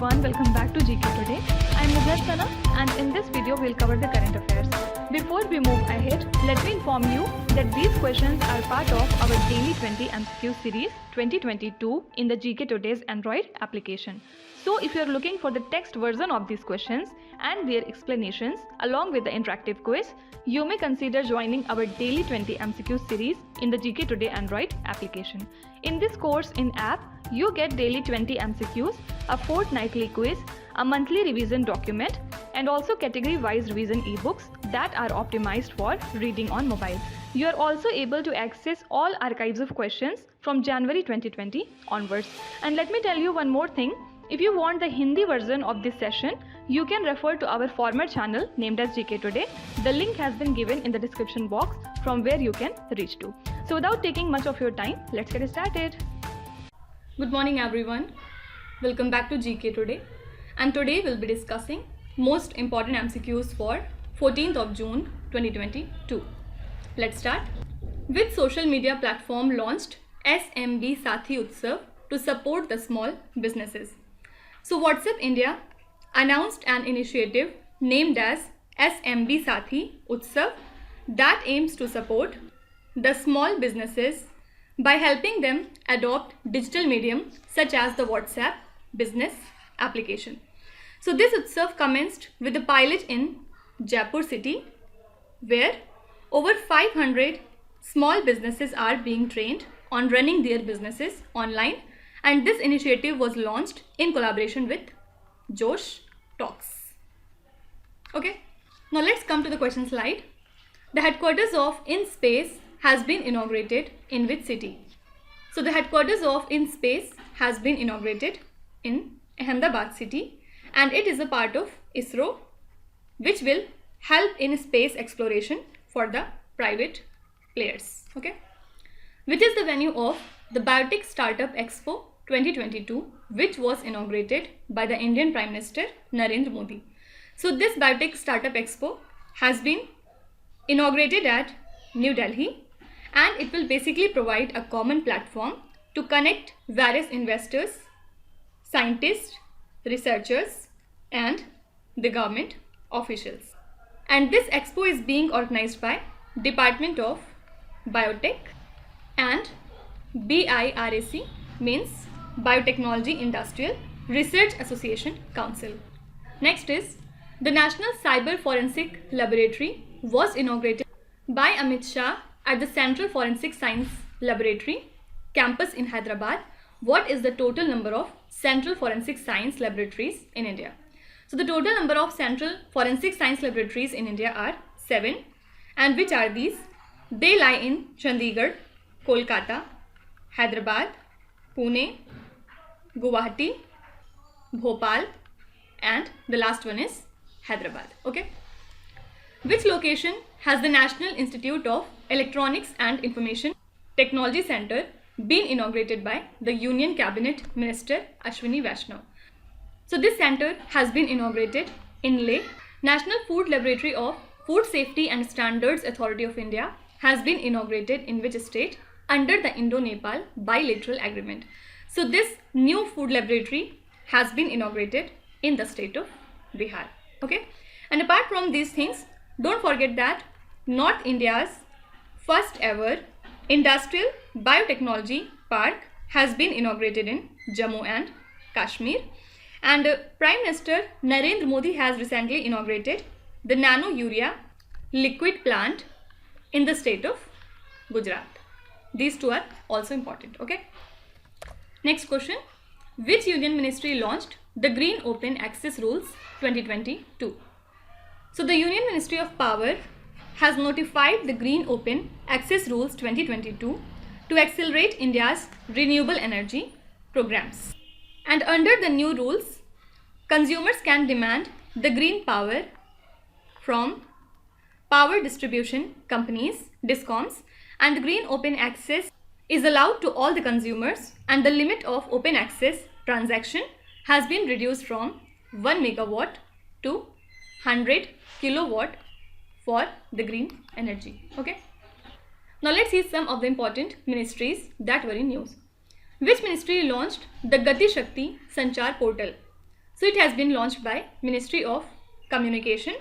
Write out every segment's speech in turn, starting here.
everyone, welcome back to GK Today. I am Sana and in this video we'll cover the current affairs. Before we move ahead, let me inform you that these questions are part of our daily 20 MCQ series 2022 in the GK Today's Android application. So if you are looking for the text version of these questions and their explanations along with the interactive quiz, you may consider joining our daily 20 MCQ series in the GK Today Android application. In this course in app, you get daily 20 MCQs, a fortnightly quiz, a monthly revision document, and also category-wise revision e-books that are optimized for reading on mobile. You are also able to access all archives of questions from January 2020 onwards. And let me tell you one more thing. If you want the Hindi version of this session, you can refer to our former channel named as GK Today. The link has been given in the description box from where you can reach to. So without taking much of your time, let's get started. Good morning everyone. Welcome back to GK Today. And today we'll be discussing most important MCQs for 14th of June 2022. Let's start. Which social media platform launched SMB Sathi Utsav to support the small businesses? So WhatsApp India announced an initiative named as SMB Sathi Utsav that aims to support the small businesses by helping them adopt digital medium such as the WhatsApp business application. So this Utsav commenced with a pilot in Jaipur city where over 500 small businesses are being trained on running their businesses online, and this initiative was launched in collaboration with Josh Talks. Okay, now let's come to the question slide. The headquarters of InSpace has been inaugurated in which city? So the headquarters of InSpace has been inaugurated in Ahmedabad city, and it is a part of ISRO, which will help in space exploration for the private players. Okay, which is the venue of the Biotech Startup Expo 2022, which was inaugurated by the Indian Prime Minister Narendra Modi. So this Biotech Startup Expo has been inaugurated at New Delhi, and it will basically provide a common platform to connect various investors, scientists, researchers, and the government officials. And this expo is being organized by Department of Biotech and BIRAC, means Biotechnology Industrial Research Association Council. Next is the National Cyber Forensic Laboratory was inaugurated by Amit Shah at the Central Forensic Science Laboratory campus in Hyderabad. What is the total number of Central Forensic Science Laboratories in India? So the total number of Central Forensic Science Laboratories in India are 7. And which are these? They lie in Chandigarh, Kolkata, Hyderabad, Pune, Guwahati, Bhopal, and the last one is Hyderabad. Okay. Which location has the National Institute of Electronics and Information Technology Center been inaugurated by the Union Cabinet Minister Ashwini Vaishnaw? So this center has been inaugurated in Leh. National Food Laboratory of Food Safety and Standards Authority of India has been inaugurated in which state under the Indo-Nepal bilateral agreement? So this new food laboratory has been inaugurated in the state of Bihar. Okay, and apart from these things, don't forget that North India's first ever Industrial Biotechnology Park has been inaugurated in Jammu and Kashmir, and Prime Minister Narendra Modi has recently inaugurated the Nano Urea liquid plant in the state of Gujarat. These two are also important. Okay. Next question. Which Union Ministry launched the Green Open Access Rules 2022? So the Union Ministry of Power has notified the Green Open Access Rules 2022 to accelerate India's renewable energy programs. And under the new rules, consumers can demand the green power from power distribution companies, DISCOMs, and the green open access is allowed to all the consumers, and the limit of open access transaction has been reduced from 1 megawatt to 100 kilowatt for the green energy. Okay. Now let's see some of the important ministries that were in news. Which ministry launched the Gati Shakti Sanchar portal? So it has been launched by Ministry of Communication,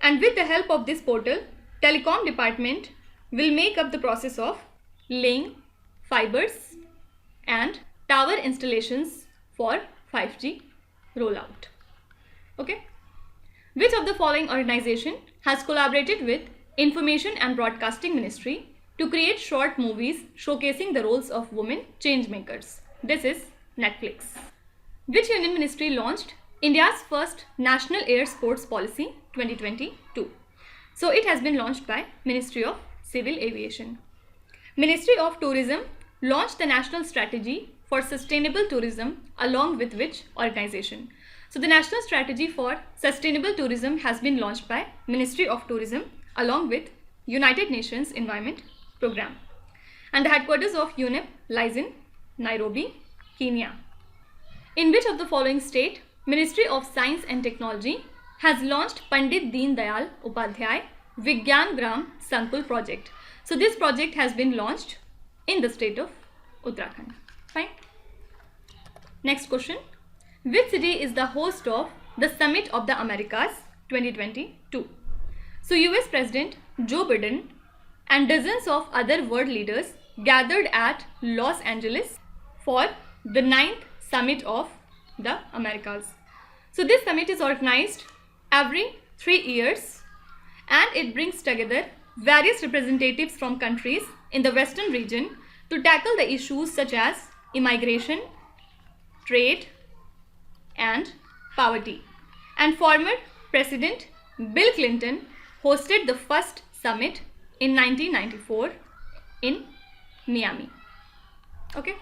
and with the help of this portal, Telecom Department will make up the process of laying fibers and tower installations for 5G rollout. Okay. Which of the following organization has collaborated with Information and Broadcasting Ministry to create short movies showcasing the roles of women changemakers? This is Netflix. Which Union Ministry launched India's first National Air Sports Policy 2022? So it has been launched by Ministry of Civil Aviation. Ministry of Tourism launched the National Strategy for Sustainable Tourism along with which organization? So the National Strategy for Sustainable Tourism has been launched by Ministry of Tourism along with United Nations Environment Program. And the headquarters of UNEP lies in Nairobi, Kenya. In which of the following state Ministry of Science and Technology has launched Pandit Deen Dayal Upadhyay Vigyan Gram Sankul project? So this project has been launched in the state of Uttarakhand. Fine. Next question. Which city is the host of the Summit of the Americas 2022? So US President Joe Biden and dozens of other world leaders gathered at Los Angeles for the 9th Summit of the Americas. So this summit is organized every 3 years and it brings together various representatives from countries in the Western region to tackle the issues such as immigration, trade, and poverty. And former President Bill Clinton hosted the first summit in 1994 in Miami. Okay,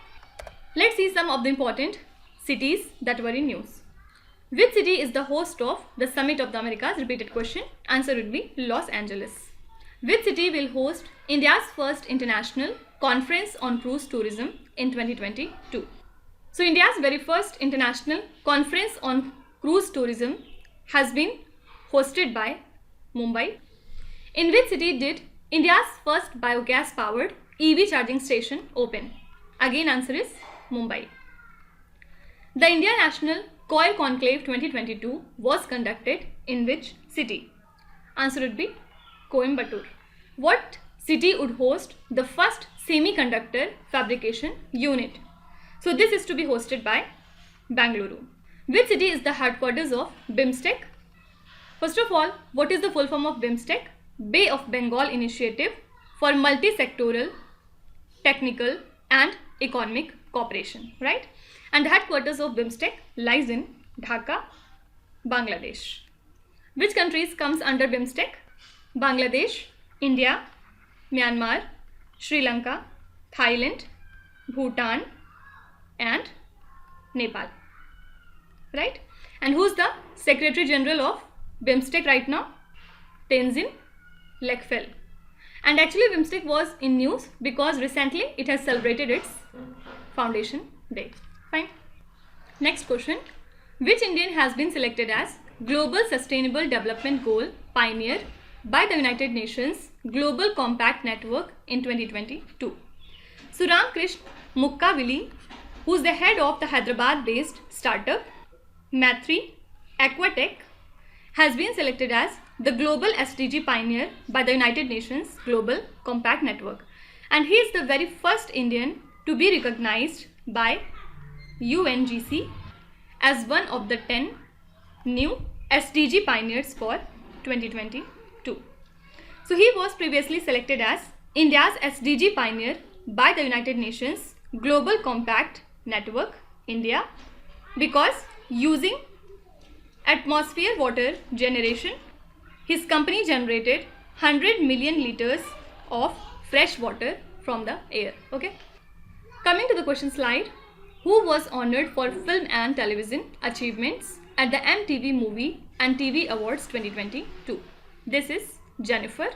let's see some of the important cities that were in news. Which city is the host of the Summit of the Americas? Repeated question. Answer would be Los Angeles. Which city will host India's first international conference on cruise tourism in 2022? So India's very first international conference on cruise tourism has been hosted by Mumbai. In which city did India's first biogas powered EV charging station open? Again answer is Mumbai. The India National Coir Conclave 2022 was conducted in which city? Answer would be Coimbatore. What city would host the first semiconductor fabrication unit? So this is to be hosted by Bangalore. Which city is the headquarters of BIMSTEC? First of all, what is the full form of BIMSTEC? Bay of Bengal Initiative for Multi-Sectoral, Technical and Economic Cooperation, right? And the headquarters of BIMSTEC lies in Dhaka, Bangladesh. Which countries comes under BIMSTEC? Bangladesh, India, Myanmar, Sri Lanka, Thailand, Bhutan and Nepal, right? And who's the Secretary General of BIMSTEC right now? Tenzin Lekfel. And actually BIMSTEC was in news because recently it has celebrated its foundation day. Fine. Next question. Which Indian has been selected as Global Sustainable Development Goal Pioneer by the United Nations Global Compact Network in 2022? So Ramkrishn Mukkavili, who is the head of the Hyderabad-based startup Maitri Aquatech, has been selected as the Global SDG Pioneer by the United Nations Global Compact Network. And he is the very first Indian to be recognized by UNGC as one of the 10 new SDG pioneers for 2022. So he was previously selected as India's SDG pioneer by the United Nations Global Compact Network India because using atmosphere water generation, his company generated 100 million liters of fresh water from the air. Okay. Coming to the question slide. Who was honored for film and television achievements at the MTV Movie and TV Awards 2022? This is Jennifer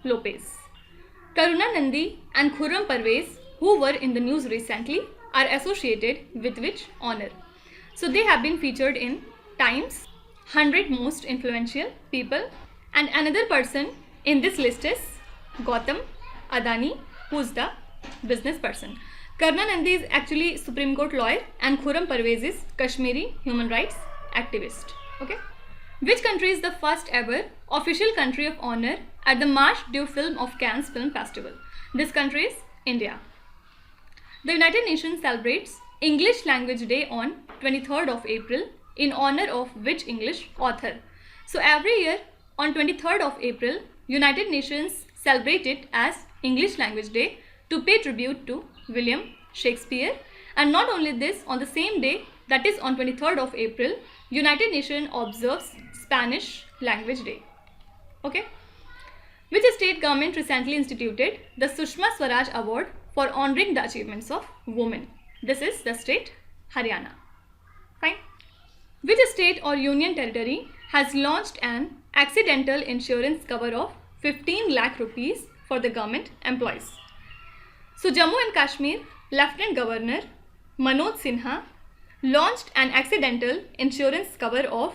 Lopez. Karuna Nandi and Khurram Parvez, who were in the news recently, are associated with which honor? So they have been featured in Times 100 Most Influential People, and another person in this list is Gautam Adani, who is the business person. Karna Nandi is actually Supreme Court lawyer and Khurram Parvez is Kashmiri human rights activist. Okay. Which country is the first ever official country of honor at the Marche du Film of Cannes Film Festival? This country is India. The United Nations celebrates English Language Day on 23rd of April in honor of which English author? So every year on 23rd of April, United Nations celebrate it as English Language Day to pay tribute to William Shakespeare. And not only this, on the same day, that is on 23rd of April, United Nations observes Spanish Language Day. Okay. Which state government recently instituted the Sushma Swaraj Award for honoring the achievements of women? This is the state Haryana. Fine. Which state or union territory has launched an accidental insurance cover of 15 lakh rupees for the government employees? So Jammu and Kashmir Lieutenant Governor Manoj Sinha launched an accidental insurance cover of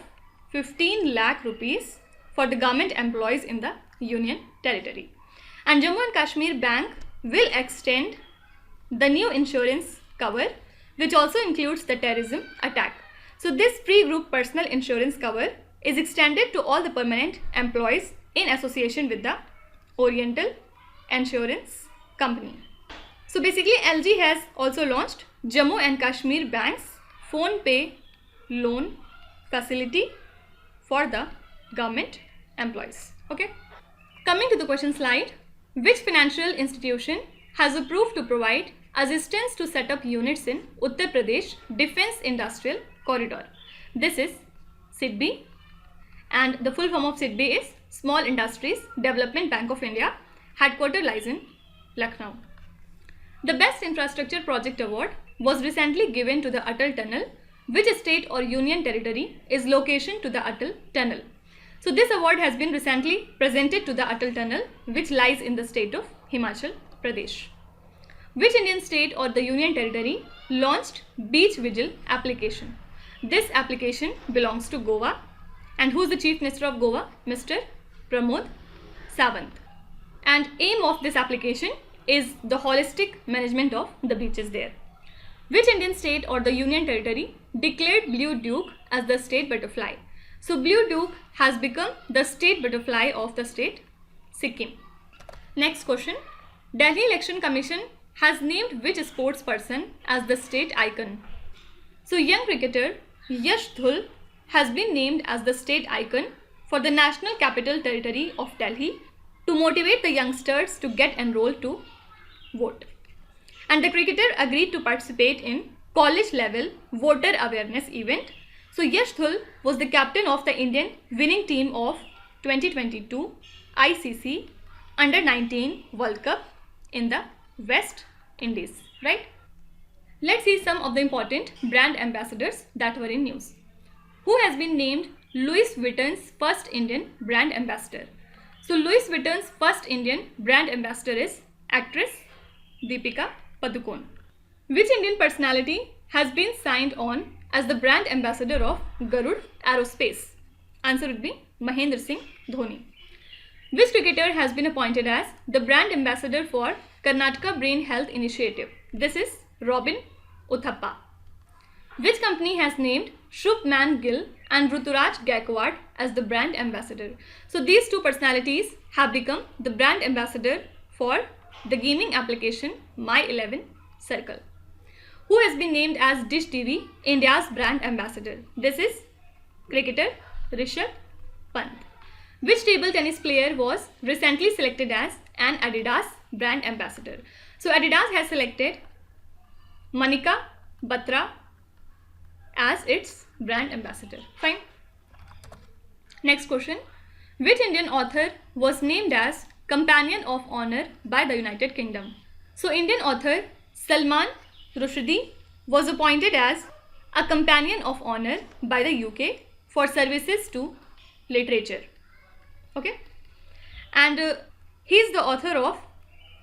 15 lakh rupees for the government employees in the union territory. And Jammu and Kashmir Bank will extend the new insurance cover, which also includes the terrorism attack. So this pre-group personal insurance cover is extended to all the permanent employees in association with the Oriental Insurance Company. So basically LG has also launched Jammu and Kashmir Bank's phone pay loan facility for the government employees. Okay. Coming to the question slide, which financial institution has approved to provide assistance to set up units in Uttar Pradesh Defence Industrial Corridor? This is SIDBI, and the full form of SIDBI is Small Industries Development Bank of India. Headquarters lies in Lucknow. The Best Infrastructure Project Award was recently given to the Uttar Tunnel. Which state or union territory is location to the Uttar Tunnel? So this award has been recently presented to the Uttar Tunnel, which lies in the state of Himachal Pradesh. Which Indian state or the union territory launched Beach Vigil application? This application belongs to Goa. And who is the Chief Minister of Goa? Mr. Pramod Sawant. And aim of this application is the holistic management of the beaches there. Which Indian state or the union territory declared Blue Duke as the state butterfly? So Blue Duke has become the state butterfly of the state Sikkim. Next question. Delhi Election Commission has named which sports person as the state icon? So young cricketer Yash Dhul has been named as the state icon for the National Capital Territory of Delhi to motivate the youngsters to get enrolled to vote. And the cricketer agreed to participate in college level voter awareness event. So Yash Dhul was the captain of the Indian winning team of 2022 ICC Under-19 World Cup in the West Indies, right? Let's see some of the important brand ambassadors that were in news. Who has been named Louis Vuitton's first Indian brand ambassador? So Louis Vuitton's first Indian brand ambassador is actress Deepika Padukone. Which Indian personality has been signed on as the brand ambassador of Garud Aerospace? Answer would be Mahendra Singh Dhoni. Which cricketer has been appointed as the brand ambassador for Karnataka Brain Health Initiative? This is Robin Uthappa. Which company has named Shubman Gill and Ruturaj Gaikwad as the brand ambassador? So these two personalities have become the brand ambassador for the gaming application My11 Circle. Who has been named as Dish TV India's brand ambassador? This is cricketer Rishabh Pant. Which table tennis player was recently selected as an Adidas brand ambassador? So Adidas has selected Manika Batra as its brand ambassador. Fine. Next question. Which Indian author was named as Companion of Honor by the United Kingdom? So Indian author Salman Rushdie was appointed as a Companion of Honor by the UK for services to literature. Okay. And he is the author of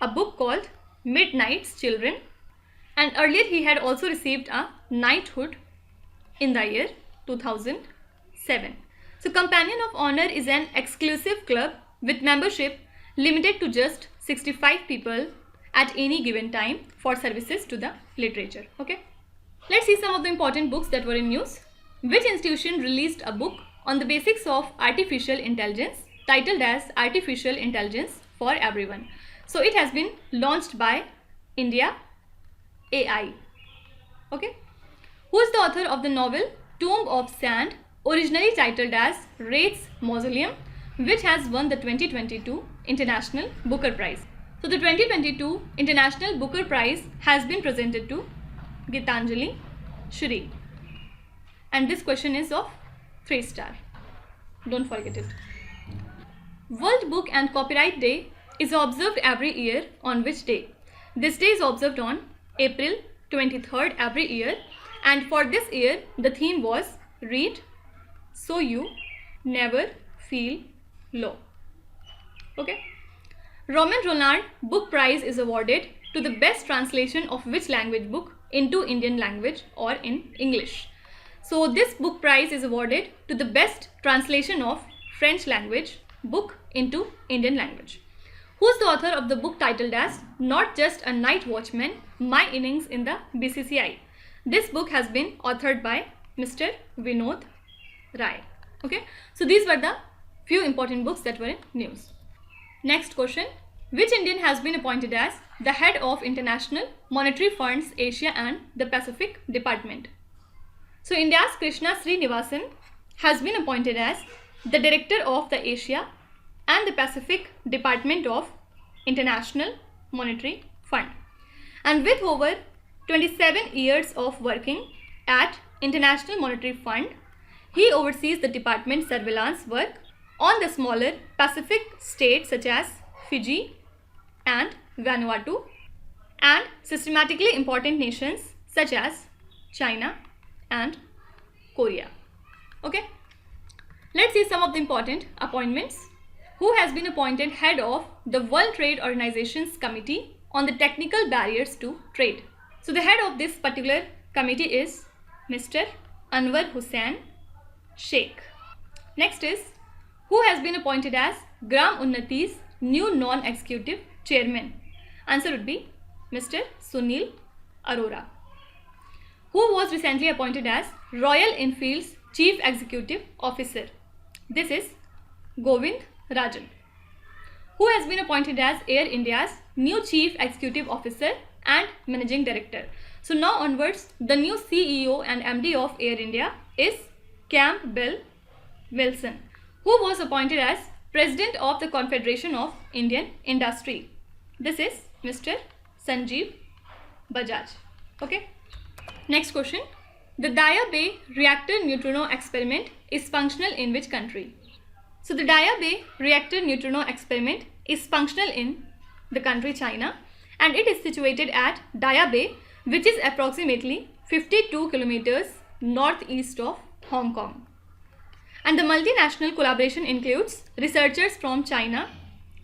a book called Midnight's Children, and earlier he had also received a knighthood in the year 2007. So Companion of Honor is an exclusive club with membership limited to just 65 people, at any given time for services to the literature. Okay. Let's see some of the important books that were in news. Which institution released a book on the basics of artificial intelligence titled as Artificial Intelligence for Everyone? So it has been launched by India AI. Okay. Who is the author of the novel Tomb of Sand, originally titled as Wraith's Mausoleum, which has won the 2022 International Booker Prize? So the 2022 International Booker Prize has been presented to Gitanjali Shri. And this question is of 3 star. Don't forget it. World Book and Copyright Day is observed every year on which day? This day is observed on April 23rd every year, and for this year the theme was Read so you never feel low. Okay. Roman Roland Book Prize is awarded to the best translation of which language book into Indian language or in English? So this book prize is awarded to the best translation of French language book into Indian language. Who is the author of the book titled as Not Just a Night Watchman, My Innings in the BCCI? This book has been authored by Mr. Vinod Rai. Okay, so these were the few important books that were in news. Next question. Which Indian has been appointed as the head of International Monetary Fund's Asia and the Pacific Department? So India's Krishna Srinivasan has been appointed as the director of the Asia and the Pacific Department of International Monetary Fund. And with over 27 years of working at International Monetary Fund, he oversees the department's surveillance work on the smaller Pacific states such as Fiji and Vanuatu, and systematically important nations such as China and Korea. Okay. Let's see some of the important appointments. Who has been appointed head of the World Trade Organization's Committee on the Technical Barriers to Trade? So the head of this particular committee is Mr. Anwar Hussain Sheikh. Next is, who has been appointed as Gram Unnati's new non-executive chairman? Answer would be Mr. Sunil Arora. Who was recently appointed as Royal Enfield's Chief Executive Officer? This is Govind Rajan. Who has been appointed as Air India's new Chief Executive Officer and Managing Director? So now onwards, the new CEO and MD of Air India is Campbell Wilson, who was appointed as President of the Confederation of Indian Industry. This is Mr. Sanjeev Bajaj. Okay. Next question. The Daya Bay Reactor Neutrino experiment is functional in which country? So the Daya Bay Reactor Neutrino experiment is functional in the country China, and it is situated at Daya Bay, which is approximately 52 kilometers northeast of Hong Kong. And the multinational collaboration includes researchers from China,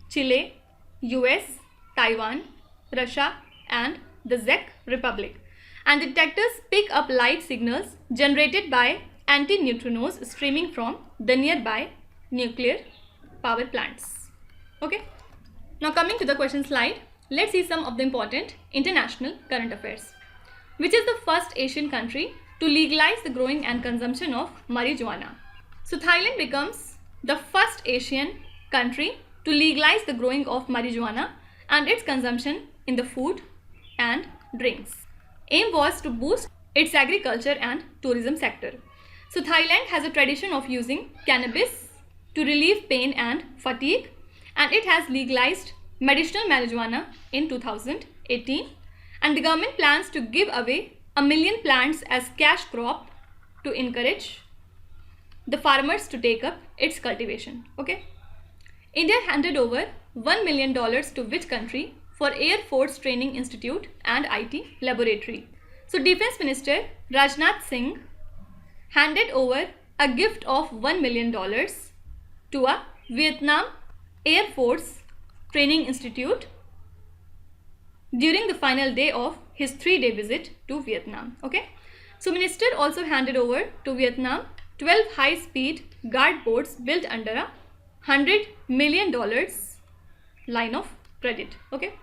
Chile, US, Taiwan, Russia and the Czech Republic. And the detectors pick up light signals generated by antineutrinos streaming from the nearby nuclear power plants. Okay. Now coming to the question slide, let's see some of the important international current affairs. Which is the first Asian country to legalize the growing and consumption of marijuana? So Thailand becomes the first Asian country to legalize the growing of marijuana and its consumption in the food and drinks. Aim was to boost its agriculture and tourism sector. So Thailand has a tradition of using cannabis to relieve pain and fatigue, and it has legalized medicinal marijuana in 2018, and the government plans to give away 1 million plants as cash crop to encourage the farmers to take up its cultivation. Okay. India handed over $1 million to which country for Air Force Training Institute and IT Laboratory? So Defense Minister Rajnath Singh handed over a gift of $1 million to a Vietnam Air Force Training Institute during the final day of his 3-day visit to Vietnam. Okay. So Minister also handed over to Vietnam 12 high-speed guard boats built under a $100 million line of credit. Okay.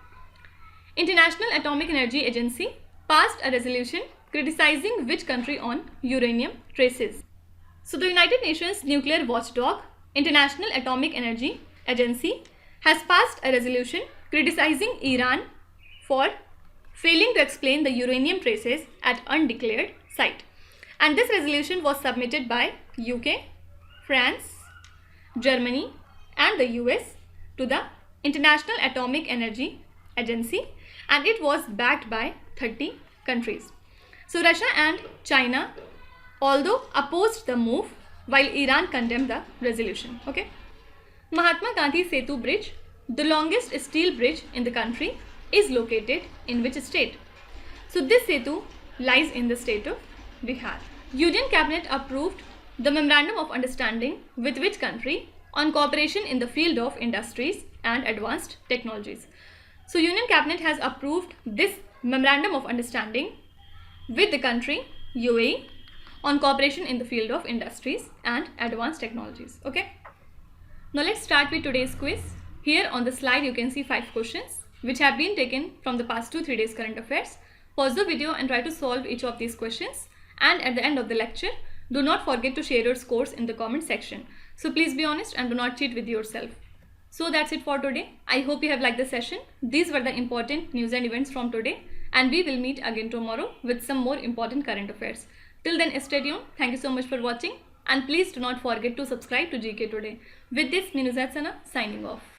International Atomic Energy Agency passed a resolution criticizing which country on uranium traces? So the United Nations nuclear watchdog, International Atomic Energy Agency, has passed a resolution criticizing Iran for failing to explain the uranium traces at undeclared site. And this resolution was submitted by UK, France, Germany and the US to the International Atomic Energy Agency, and it was backed by 30 countries. So Russia and China although opposed the move, while Iran condemned the resolution. Okay. Mahatma Gandhi Setu Bridge, the longest steel bridge in the country, is located in which state? So this Setu lies in the state of Bihar. Union Cabinet approved the Memorandum of Understanding with which country on cooperation in the field of industries and advanced technologies? So Union Cabinet has approved this Memorandum of Understanding with the country UAE on cooperation in the field of industries and advanced technologies. Okay. Now let's start with today's quiz. Here on the slide you can see 5 questions which have been taken from the past 2-3 days current affairs. Pause the video and try to solve each of these questions, and at the end of the lecture do not forget to share your scores in the comment section. So please be honest and do not cheat with yourself. So that's it for today. I hope you have liked the session. These were the important news and events from today, and we will meet again tomorrow with some more important current affairs. Till then, stay tuned. Thank you so much for watching, and please do not forget to subscribe to GK Today. With this, Minuzat Sana signing off.